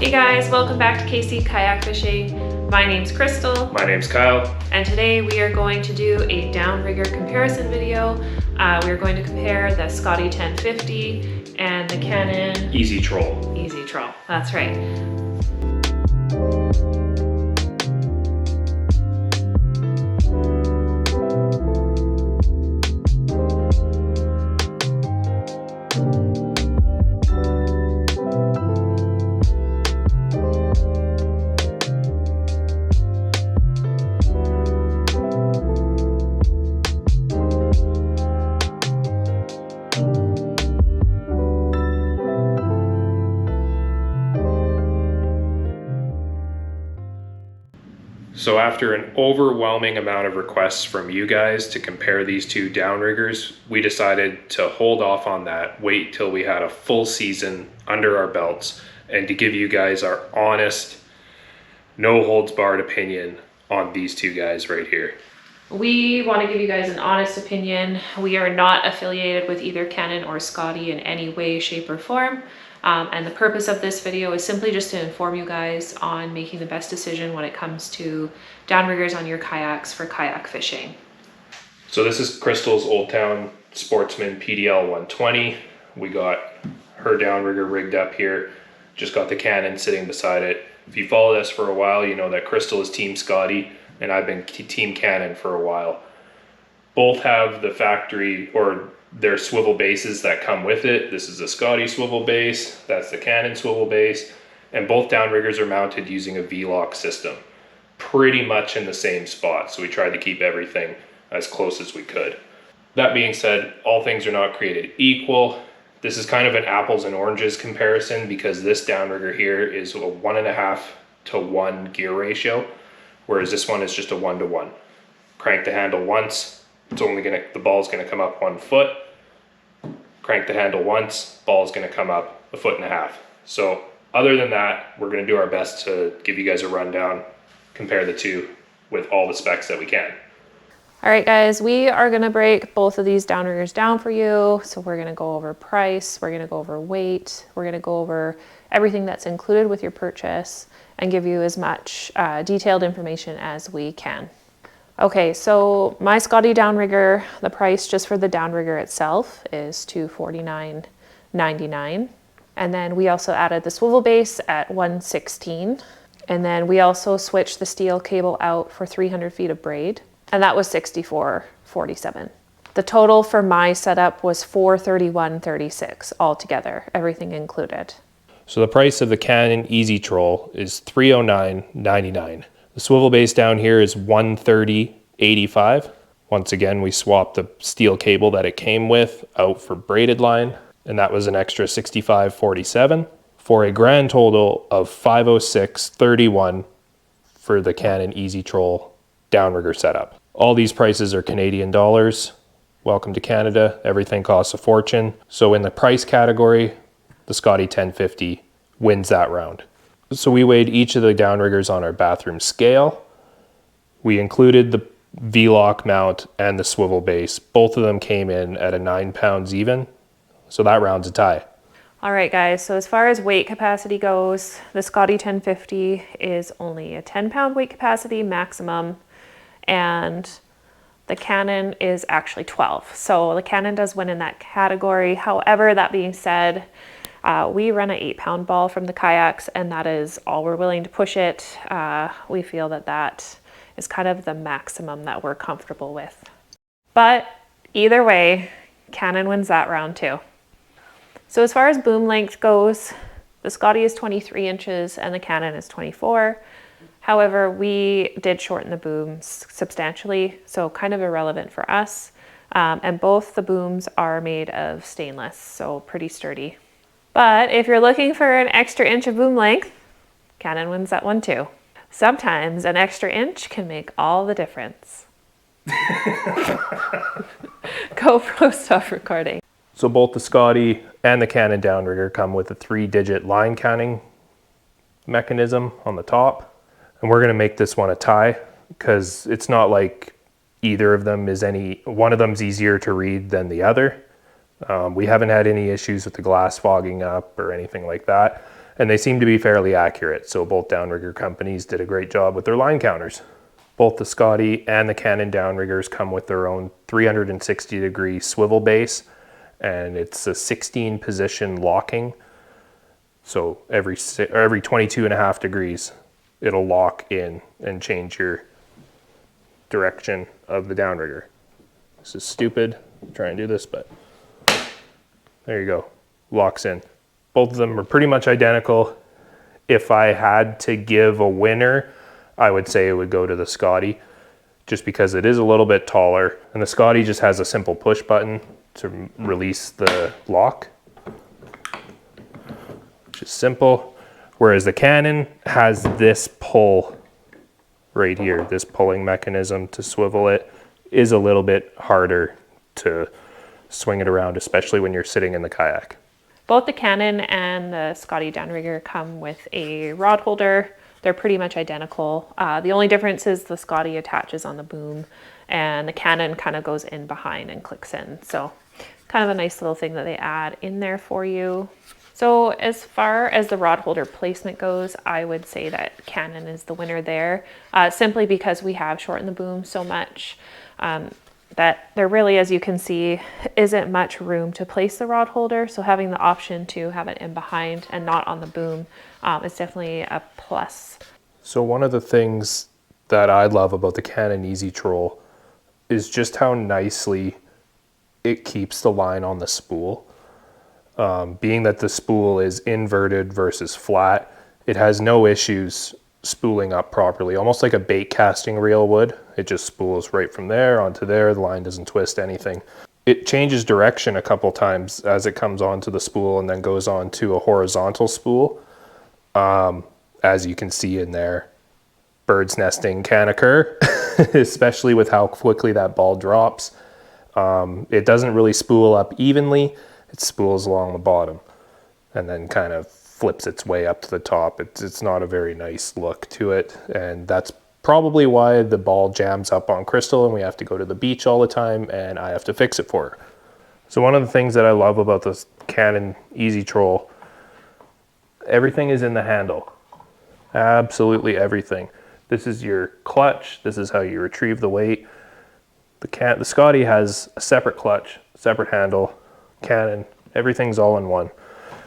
Hey guys, welcome back to KC Kayak Fishing. My name's Crystal. My name's Kyle. And today we are going to do a downrigger comparison video. We are going to compare the Scotty 1050 and the Canon Easy Troll. Easy Troll, that's right. So after an overwhelming amount of requests from you guys to compare these two downriggers, we decided to hold off on that, wait till we had a full season under our belts, and to give you guys our honest, no holds barred opinion on these two guys right here. We want to give you guys an honest opinion. We are not affiliated with either Canon or Scotty in any way, shape, or form. And the purpose of this video is simply just to inform you guys on making the best decision when it comes to downriggers on your kayaks for kayak fishing. So this is Crystal's Old Town Sportsman PDL 120. We got her downrigger rigged up here. Just got the Canon sitting beside it. If you followed us for a while, you know that Crystal is Team Scotty and I've been Team Canon for a while. Both have the factory or their swivel bases that come with it. This is a Scotty swivel base, that's the Canon swivel base, and both downriggers are mounted using a V-lock system, pretty much in the same spot. So we tried to keep everything as close as we could. That being said, all things are not created equal. This is kind of an apples and oranges comparison because this downrigger here is a 1.5 to 1 gear ratio, whereas this one is just a 1-to-1. Crank the handle once, the ball's gonna come up 1 foot. Crank the handle once, ball's gonna come up 1.5 feet. So other than that, we're gonna do our best to give you guys a rundown, compare the two with all the specs that we can. All right, guys, we are gonna break both of these downriggers down for you. So we're gonna go over price, we're gonna go over weight, we're gonna go over everything that's included with your purchase and give you as much detailed information as we can. Okay, so my Scotty downrigger, the price just for the downrigger itself is $249.99. And then we also added the swivel base at $116. And then we also switched the steel cable out for 300 feet of braid, and that was $64.47. The total for my setup was $431.36 altogether, everything included. So the price of the Canon Easy Troll is $309.99. The swivel base down here is $130.85. Once again, we swapped the steel cable that it came with out for braided line, and that was an extra $65.47 for a grand total of $506.31 for the Canon Easy Troll downrigger setup. All these prices are Canadian dollars. Welcome to Canada. Everything costs a fortune. So in the price category, the Scotty 1050 wins that round. So we weighed each of the downriggers on our bathroom scale. We included the V-lock mount and the swivel base. Both of them came in at a 9 pounds even. So that round's a tie. All right, guys, so as far as weight capacity goes, the Scotty 1050 is only a 10-pound weight capacity maximum, and the Canon is actually 12. So the Canon does win in that category. However, that being said, we run an 8-pound ball from the kayaks, and that is all we're willing to push it. We feel that that is kind of the maximum that we're comfortable with. But either way, Canon wins that round too. So as far as boom length goes, the Scotty is 23 inches and the Canon is 24. However, we did shorten the booms substantially, so kind of irrelevant for us. And both the booms are made of stainless, so pretty sturdy. But if you're looking for an extra inch of boom length, Canon wins that one too. Sometimes an extra inch can make all the difference. GoPro stop recording. So both the Scotty and the Canon downrigger come with a 3-digit line counting mechanism on the top. And we're gonna make this one a tie because it's not like either of them is one of them's easier to read than the other. We haven't had any issues with the glass fogging up or anything like that. and they seem to be fairly accurate. So both downrigger companies did a great job with their line counters. Both the Scotty and the Canon downriggers come with their own 360-degree swivel base, and it's a 16 position locking. So every 22.5 degrees, it'll lock in and change your direction of the downrigger. This is stupid. I'll try and do this, but there you go. Locks in. Both of them are pretty much identical. If I had to give a winner, I would say it would go to the Scotty, just because it is a little bit taller, and the Scotty just has a simple push button to release the lock, which is simple, whereas the Canon has this pull right here. This pulling mechanism to swivel it is a little bit harder to swing it around, especially when you're sitting in the kayak. Both the Canon and the Scotty downrigger come with a rod holder. They're pretty much identical. The only difference is the Scotty attaches on the boom and the Canon kind of goes in behind and clicks in. So kind of a nice little thing that they add in there for you. So as far as the rod holder placement goes, I would say that Canon is the winner there, simply because we have shortened the boom so much that there really, as you can see, isn't much room to place the rod holder. So having the option to have it in behind and not on the boom is definitely a plus. So one of the things that I love about the Canon Easy Troll is just how nicely it keeps the line on the spool. Being that the spool is inverted versus flat, it has no issues spooling up properly, almost like a bait casting reel would. It just spools right from there onto there. The line doesn't twist anything. It changes direction a couple times as it comes onto the spool and then goes on to a horizontal spool. As you can see in there, bird's nesting can occur, especially with how quickly that ball drops. It doesn't really spool up evenly. It spools along the bottom and then kind of flips its way up to the top. It's not a very nice look to it, and that's probably why the ball jams up on Crystal and we have to go to the beach all the time and I have to fix it for her. So one of the things that I love about this Canon Easy Troll, everything is in the handle. Absolutely everything. This is your clutch. This is how you retrieve the weight. The Scotty has a separate clutch, separate handle. Canon, everything's all in one.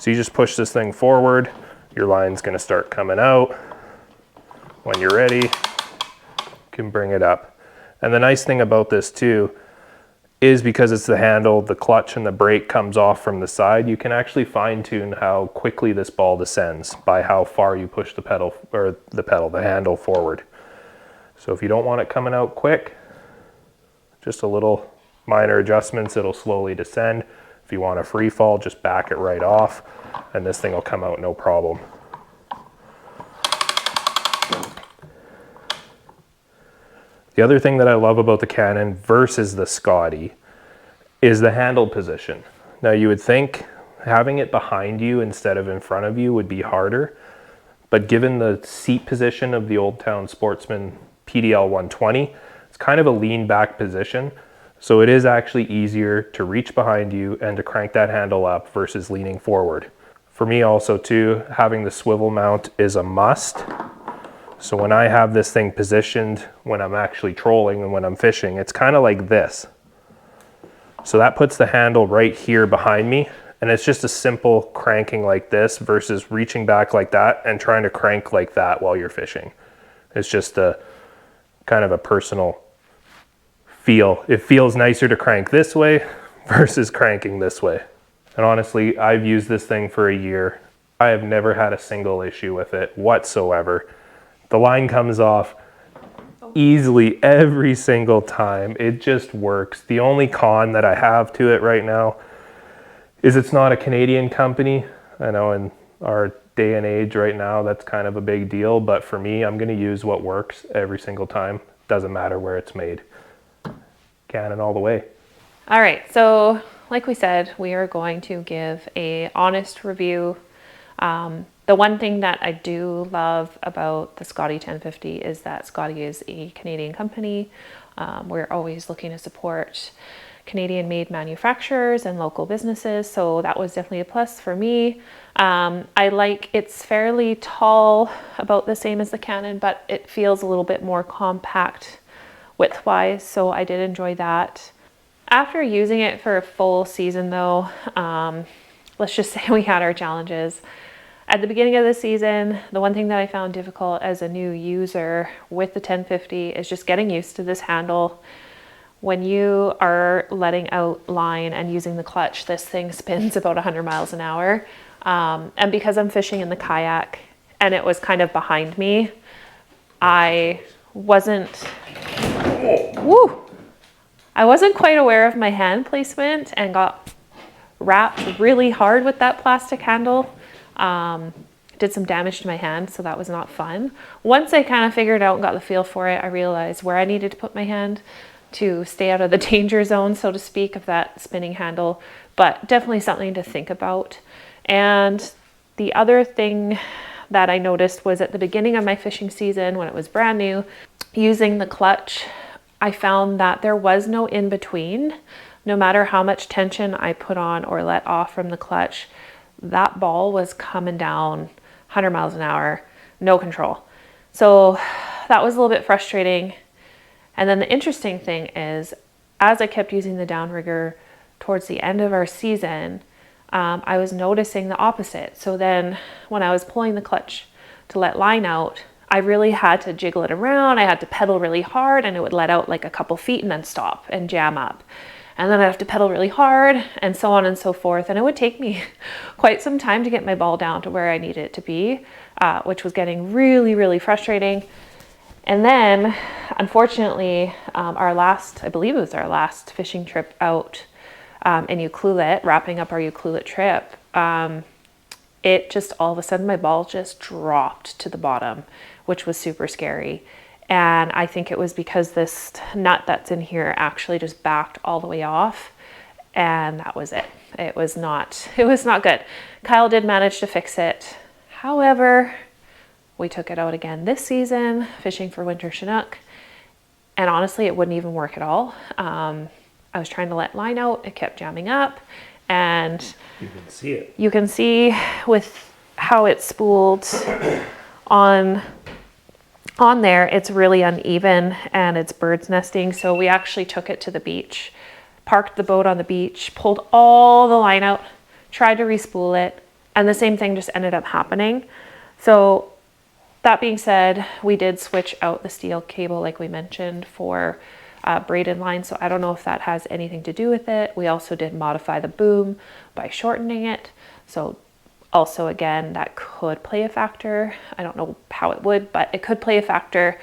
So you just push this thing forward, your line's gonna start coming out. When you're ready, you can bring it up. And the nice thing about this too is because it's the handle, the clutch and the brake comes off from the side, you can actually fine tune how quickly this ball descends by how far you push the handle forward. So if you don't want it coming out quick, just a little minor adjustments, it'll slowly descend. If you want a free fall, just back it right off and this thing will come out no problem. The other thing that I love about the Canon versus the Scotty is the handle position. Now you would think having it behind you instead of in front of you would be harder, but given the seat position of the Old Town Sportsman PDL 120, it's kind of a lean back position. So it is actually easier to reach behind you and to crank that handle up versus leaning forward. For me also too, having the swivel mount is a must. So when I have this thing positioned, when I'm actually trolling and when I'm fishing, it's kind of like this. So that puts the handle right here behind me, and it's just a simple cranking like this versus reaching back like that and trying to crank like that while you're fishing. It's just a kind of a personal feel. It feels nicer to crank this way versus cranking this way. And honestly, I've used this thing for a year. I have never had a single issue with it whatsoever. The line comes off easily every single time. It just works. The only con that I have to it right now is it's not a Canadian company. I know in our day and age right now, that's kind of a big deal, but for me, I'm gonna use what works every single time. Doesn't matter where it's made. Canon all the way. All right, so like we said, we are going to give a honest review. The one thing that I do love about the Scotty 1050 is that Scotty is a Canadian company. We're always looking to support Canadian made manufacturers and local businesses. So that was definitely a plus for me. I like, it's fairly tall, about the same as the Canon, but it feels a little bit more compact width-wise, so I did enjoy that. After using it for a full season though, let's just say we had our challenges. At the beginning of the season, the one thing that I found difficult as a new user with the 1050 is just getting used to this handle. When you are letting out line and using the clutch, this thing spins about 100 miles an hour. And because I'm fishing in the kayak and it was kind of behind me, I wasn't quite aware of my hand placement and got wrapped really hard with that plastic handle. Did some damage to my hand, so that was not fun. Once I kind of figured out and got the feel for it, I realized where I needed to put my hand to stay out of the danger zone, so to speak, of that spinning handle, but definitely something to think about. And the other thing that I noticed was at the beginning of my fishing season, when it was brand new, using the clutch, I found that there was no in between. No matter how much tension I put on or let off from the clutch, that ball was coming down 100 miles an hour, no control. So that was a little bit frustrating. And then the interesting thing is, as I kept using the downrigger towards the end of our season, I was noticing the opposite. So then when I was pulling the clutch to let line out, I really had to jiggle it around. I had to pedal really hard and it would let out like a couple feet and then stop and jam up. And then I'd have to pedal really hard and so on and so forth. And it would take me quite some time to get my ball down to where I needed it to be, which was getting really, really frustrating. And then, unfortunately, I believe it was our last fishing trip out in Ucluelet, wrapping up our Ucluelet trip, it just all of a sudden my ball just dropped to the bottom, which was super scary. And I think it was because this nut that's in here actually just backed all the way off, and that was it. It was not good. Kyle did manage to fix it. However, we took it out again this season, fishing for winter Chinook, and honestly, it wouldn't even work at all. I was trying to let line out, it kept jamming up, and you can see it. You can see with how it's spooled on there, it's really uneven and it's bird's nesting. So we actually took it to the beach, parked the boat on the beach, pulled all the line out, tried to re-spool it, and the same thing just ended up happening. So that being said, we did switch out the steel cable like we mentioned for braided line, so I don't know if that has anything to do with it. We also did modify the boom by shortening it, so also again that could play a factor. I don't know how it would, but it could play a factor.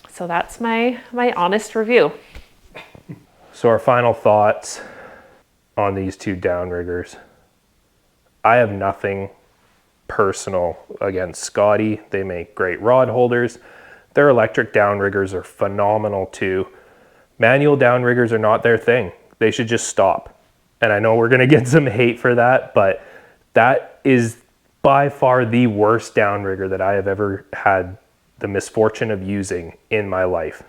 So that's my honest review. So our final thoughts on these two downriggers. I have nothing personal against Scotty. They make great rod holders. Their electric downriggers are phenomenal too. Manual downriggers are not their thing. They should just stop. And I know we're gonna get some hate for that, but that is by far the worst downrigger that I have ever had the misfortune of using in my life.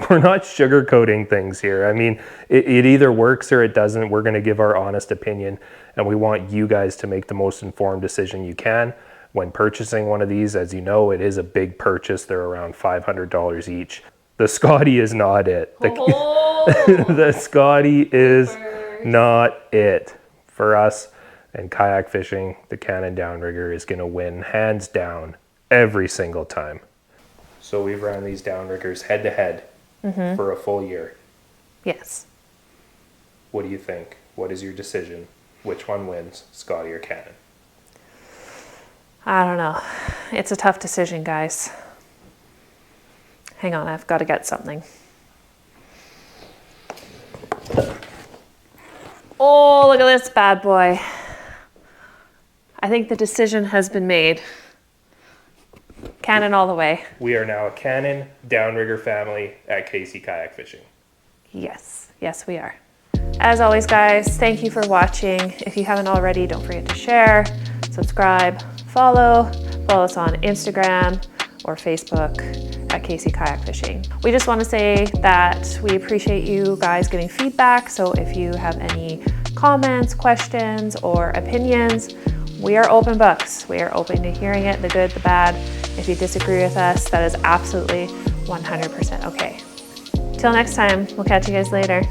We're not sugarcoating things here. I mean, it either works or it doesn't. We're gonna give our honest opinion, and we want you guys to make the most informed decision you can. When purchasing one of these, as you know, it is a big purchase. They're around $500 each. The Scotty is not it. The Scotty is not it. For us and kayak fishing, the Canon downrigger is gonna win hands down every single time. So we've ran these downriggers head to head for a full year. Yes. What do you think? What is your decision? Which one wins, Scotty or Canon? I don't know. It's a tough decision, guys. Hang on, I've got to get something. Oh, look at this bad boy. I think the decision has been made. Canon all the way. We are now a Canon downrigger family at Casey Kayak Fishing. Yes, yes we are. As always, guys, thank you for watching. If you haven't already, don't forget to share, subscribe, follow us on Instagram or Facebook at Casey Kayak Fishing. We just want to say that we appreciate you guys giving feedback. So if you have any comments, questions, or opinions, we are open books. We are open to hearing it, the good, the bad. If you disagree with us, that is absolutely 100% okay. Till next time, we'll catch you guys later.